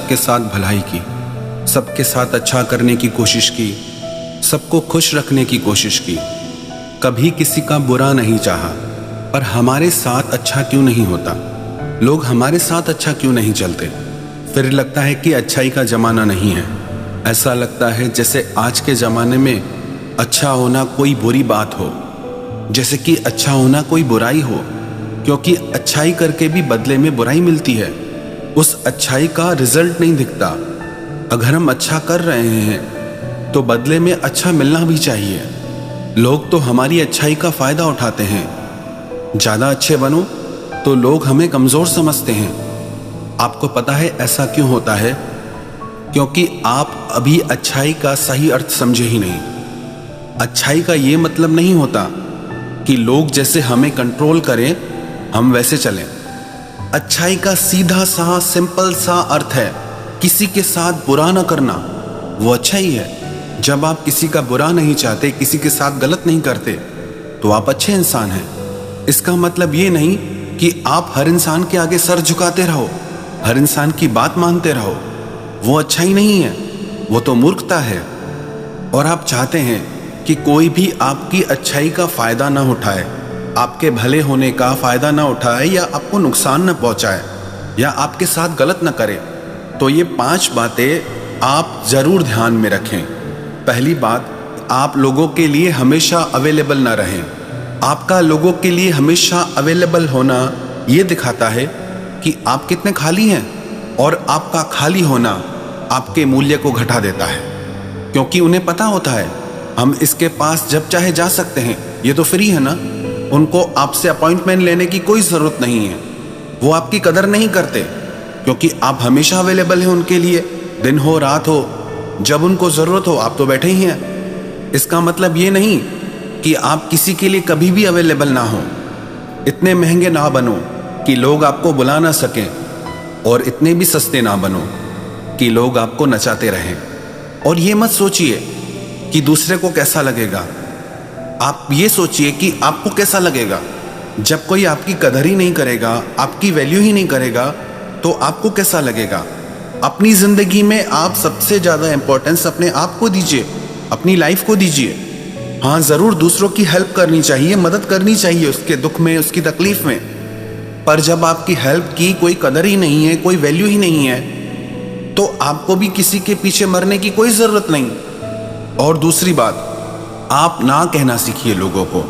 सबके साथ भलाई की, सबके साथ अच्छा करने की कोशिश की, सबको खुश रखने की कोशिश की, कभी किसी का बुरा नहीं चाहा। पर हमारे साथ अच्छा क्यों नहीं होता? लोग हमारे साथ अच्छा क्यों नहीं चलते? फिर लगता है कि अच्छाई का ज़माना नहीं है। ऐसा लगता है जैसे आज के ज़माने में अच्छा होना कोई बुरी बात हो, जैसे कि अच्छा होना कोई बुराई हो, क्योंकि अच्छाई करके भी बदले में बुराई मिलती है। उस अच्छाई का रिजल्ट नहीं दिखता। अगर हम अच्छा कर रहे हैं तो बदले में अच्छा मिलना भी चाहिए। लोग तो हमारी अच्छाई का फ़ायदा उठाते हैं। ज़्यादा अच्छे बनो तो लोग हमें कमज़ोर समझते हैं। आपको पता है ऐसा क्यों होता है? क्योंकि आप अभी अच्छाई का सही अर्थ समझे ही नहीं। अच्छाई का ये मतलब नहीं होता कि लोग जैसे हमें कंट्रोल करें हम वैसे चलें। अच्छाई का सीधा सा सिंपल सा अर्थ है किसी के साथ बुरा ना करना। वो अच्छा ही है। जब आप किसी का बुरा नहीं चाहते, किसी के साथ गलत नहीं करते, तो आप अच्छे इंसान हैं। इसका मतलब ये नहीं कि आप हर इंसान के आगे सर झुकाते रहो, हर इंसान की बात मानते रहो। वो अच्छाई नहीं है, वो तो मूर्खता है। और आप चाहते हैं कि कोई भी आपकी अच्छाई का फ़ायदा ना उठाए, आपके भले होने का फ़ायदा ना उठाए, या आपको नुकसान ना पहुंचाए, या आपके साथ गलत ना करे। तो ये 5 बातें आप ज़रूर ध्यान में रखें। पहली बात, आप लोगों के लिए हमेशा अवेलेबल ना रहें। आपका लोगों के लिए हमेशा अवेलेबल होना ये दिखाता है कि आप कितने खाली हैं, और आपका खाली होना आपके मूल्य को घटा देता है, क्योंकि उन्हें पता होता है हम इसके पास जब चाहे जा सकते हैं, ये तो फ्री है ना। उनको आपसे अपॉइंटमेंट लेने की कोई ज़रूरत नहीं है। वो आपकी कदर नहीं करते, क्योंकि आप हमेशा अवेलेबल हैं उनके लिए। दिन हो रात हो, जब उनको ज़रूरत हो आप तो बैठे ही हैं। इसका मतलब ये नहीं कि आप किसी के लिए कभी भी अवेलेबल ना हो। इतने महंगे ना बनो कि लोग आपको बुला ना सकें, और इतने भी सस्ते ना बनो कि लोग आपको नचाते रहें। और ये मत सोचिए कि दूसरे को कैसा लगेगा। आप ये सोचिए कि आपको कैसा लगेगा। जब कोई आपकी कदर ही नहीं करेगा, आपकी वैल्यू ही नहीं करेगा, तो आपको कैसा लगेगा। अपनी ज़िंदगी में आप सबसे ज़्यादा इम्पोर्टेंस अपने आप को दीजिए, अपनी लाइफ को दीजिए। हाँ, ज़रूर दूसरों की हेल्प करनी चाहिए, मदद करनी चाहिए उसके दुख में, उसकी तकलीफ में। पर जब आपकी हेल्प की कोई कदर ही नहीं है, कोई वैल्यू ही नहीं है, तो आपको भी किसी के पीछे मरने की कोई ज़रूरत नहीं। और दूसरी बात, आप ना कहना सीखिए लोगों को।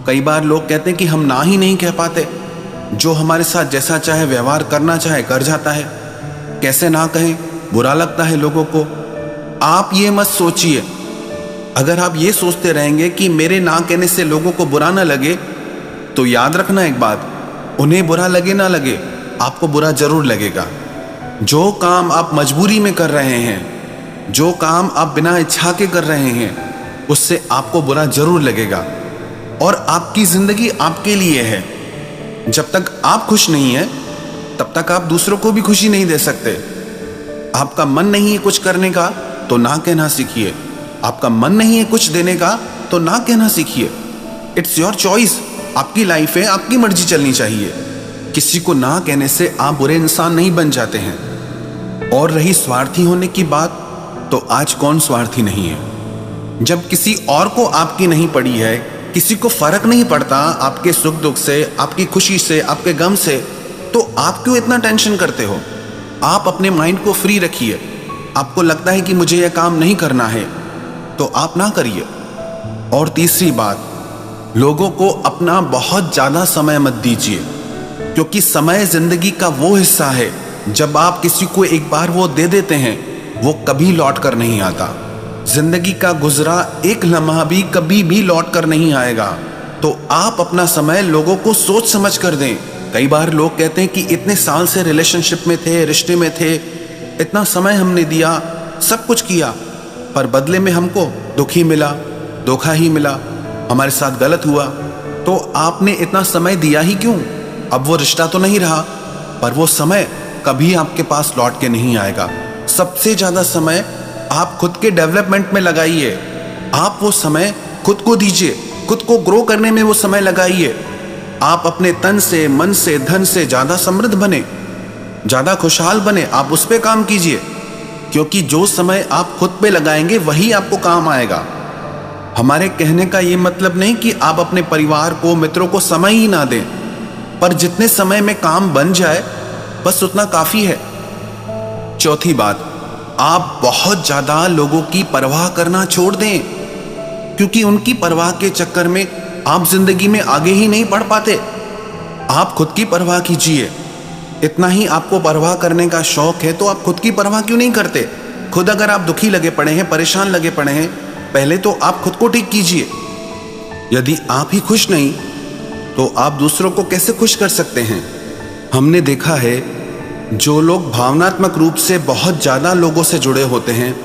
कई बार लोग कहते हैं कि हम ना ही नहीं कह पाते। जो हमारे साथ जैसा चाहे व्यवहार करना चाहे कर जाता है। कैसे ना कहें, बुरा लगता है लोगों को। आप ये मत सोचिए। अगर आप ये सोचते रहेंगे कि मेरे ना कहने से लोगों को बुरा ना लगे, तो याद रखना एक बात, उन्हें बुरा लगे ना लगे, आपको बुरा जरूर लगेगा। जो काम आप मजबूरी में कर रहे हैं, जो काम आप बिना इच्छा के कर रहे हैं, उससे आपको बुरा जरूर लगेगा। और आपकी ज़िंदगी आपके लिए है। जब तक आप खुश नहीं हैं, तब तक आप दूसरों को भी खुशी नहीं दे सकते। आपका मन नहीं है कुछ करने का, तो ना कहना सीखिए। आपका मन नहीं है कुछ देने का, तो ना कहना सीखिए। It's your choice. आपकी लाइफ है, आपकी मर्जी चलनी चाहिए। किसी को ना कहने से आप बुरे इंसान नहीं बन जाते हैं। और रही स्वार्थी होने की बात, तो आज कौन स्वार्थी नहीं है। जब किसी और को आपकी नहीं पड़ी है, किसी को फर्क नहीं पड़ता आपके सुख दुख से, आपकी खुशी से, आपके गम से, तो आप क्यों इतना टेंशन करते हो। आप अपने माइंड को फ्री रखिए। आपको लगता है कि मुझे यह काम नहीं करना है, तो आप ना करिए। और तीसरी बात, लोगों को अपना बहुत ज़्यादा समय मत दीजिए, क्योंकि समय ज़िंदगी का वो हिस्सा है, जब आप किसी को एक बार वो दे देते हैं, वो कभी लौट कर नहीं आता। जिंदगी का गुजरा एक लम्हा भी कभी भी लौट कर नहीं आएगा। तो आप अपना समय लोगों को सोच समझ कर दें। कई बार लोग कहते हैं कि इतने साल से रिलेशनशिप में थे, रिश्ते में थे, इतना समय हमने दिया, सब कुछ किया, पर बदले में हमको दुख ही मिला, धोखा ही मिला, हमारे साथ गलत हुआ। तो आपने इतना समय दिया ही क्यों? अब वो रिश्ता तो नहीं रहा, पर वो समय कभी आपके पास लौट के नहीं आएगा। सबसे ज़्यादा समय आप खुद के डेवलपमेंट में लगाइए। आप वो समय खुद को दीजिए, खुद को ग्रो करने में वो समय लगाइए। आप अपने तन से, मन से, धन से ज़्यादा समृद्ध बने। ज़्यादा खुशहाल बने, आप उस पे काम कीजिए, क्योंकि जो समय आप खुद पे लगाएंगे वही आपको काम आएगा। हमारे कहने का ये मतलब नहीं कि आप अपने परिवार को, मित्रों को समय ही ना दें, पर जितने समय में काम बन जाए बस उतना काफ़ी है। चौथी बात, आप बहुत ज़्यादा लोगों की परवाह करना छोड़ दें, क्योंकि उनकी परवाह के चक्कर में आप जिंदगी में आगे ही नहीं बढ़ पाते। आप खुद की परवाह कीजिए। इतना ही आपको परवाह करने का शौक है तो आप खुद की परवाह क्यों नहीं करते? खुद अगर आप दुखी लगे पड़े हैं, परेशान लगे पड़े हैं, पहले तो आप खुद को ठीक कीजिए। यदि आप ही खुश नहीं तो आप दूसरों को कैसे खुश कर सकते हैं? हमने देखा है, जो लोग भावनात्मक रूप से बहुत ज़्यादा लोगों से जुड़े होते हैं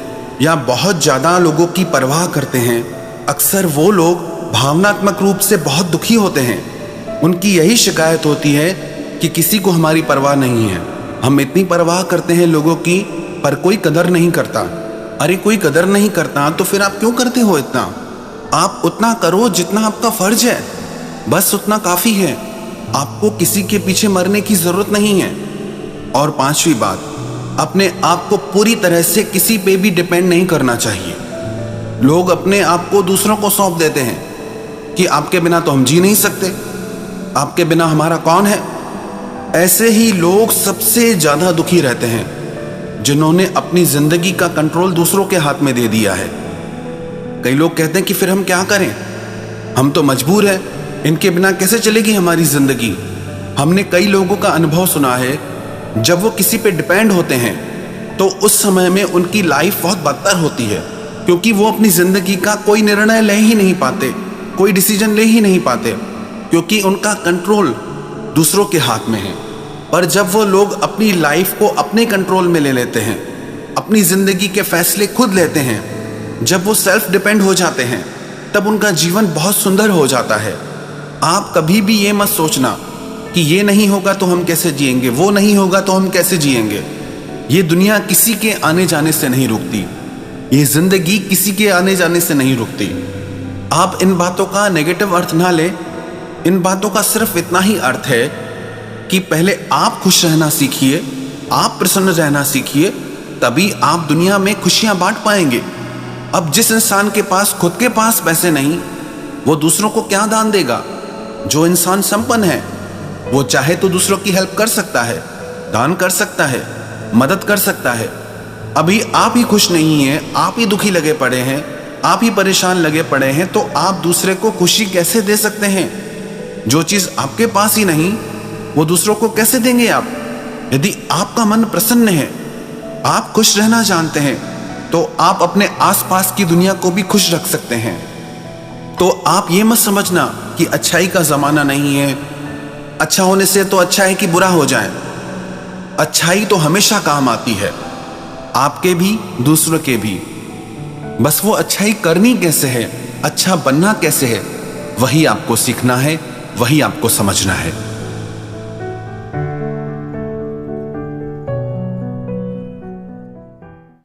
या बहुत ज़्यादा लोगों की परवाह करते हैं, अक्सर वो लोग भावनात्मक रूप से बहुत दुखी होते हैं। उनकी यही शिकायत होती है कि किसी को हमारी परवाह नहीं है। हम इतनी परवाह करते हैं लोगों की, पर कोई कदर नहीं करता। अरे कोई कदर नहीं करता तो फिर आप क्यों करते हो इतना? आप उतना करो जितना आपका फर्ज है, बस उतना काफ़ी है। आपको किसी के पीछे मरने की ज़रूरत नहीं है। और पांचवी बात, अपने आप को पूरी तरह से किसी पे भी डिपेंड नहीं करना चाहिए। लोग अपने आप को दूसरों को सौंप देते हैं कि आपके बिना तो हम जी नहीं सकते, आपके बिना हमारा कौन है। ऐसे ही लोग सबसे ज़्यादा दुखी रहते हैं जिन्होंने अपनी ज़िंदगी का कंट्रोल दूसरों के हाथ में दे दिया है। कई लोग कहते हैं कि फिर हम क्या करें, हम तो मजबूर हैं, इनके बिना कैसे चलेगी हमारी ज़िंदगी। हमने कई लोगों का अनुभव सुना है, जब वो किसी पे डिपेंड होते हैं तो उस समय में उनकी लाइफ बहुत बदतर होती है, क्योंकि वो अपनी ज़िंदगी का कोई निर्णय ले ही नहीं पाते, कोई डिसीजन ले ही नहीं पाते, क्योंकि उनका कंट्रोल दूसरों के हाथ में है। पर जब वो लोग अपनी लाइफ को अपने कंट्रोल में ले लेते हैं, अपनी ज़िंदगी के फैसले खुद लेते हैं, जब वो सेल्फ डिपेंड हो जाते हैं, तब उनका जीवन बहुत सुंदर हो जाता है। आप कभी भी ये मत सोचना कि ये नहीं होगा तो हम कैसे जिएंगे, वो नहीं होगा तो हम कैसे जिएंगे। ये दुनिया किसी के आने जाने से नहीं रुकती, ये ज़िंदगी किसी के आने जाने से नहीं रुकती। आप इन बातों का नेगेटिव अर्थ ना ले। इन बातों का सिर्फ इतना ही अर्थ है कि पहले आप खुश रहना सीखिए, आप प्रसन्न रहना सीखिए, तभी आप दुनिया में खुशियां बांट पाएंगे। अब जिस इंसान के पास खुद के पास पैसे नहीं, वो दूसरों को क्या दान देगा? जो इंसान संपन्न है वो चाहे तो दूसरों की हेल्प कर सकता है, दान कर सकता है, मदद कर सकता है। अभी आप ही खुश नहीं हैं, आप ही दुखी लगे पड़े हैं, आप ही परेशान लगे पड़े हैं, तो आप दूसरे को खुशी कैसे दे सकते हैं? जो चीज़ आपके पास ही नहीं वो दूसरों को कैसे देंगे आप? यदि आपका मन प्रसन्न है, आप खुश रहना जानते हैं, तो आप अपने आसपास की दुनिया को भी खुश रख सकते हैं। तो आप ये मत समझना कि अच्छाई का ज़माना नहीं है, अच्छा होने से तो अच्छा है कि बुरा हो जाए। अच्छाई तो हमेशा काम आती है, आपके भी दूसरों के भी। बस वो अच्छाई करनी कैसे है, अच्छा बनना कैसे है, वही आपको सीखना है, वही आपको समझना है।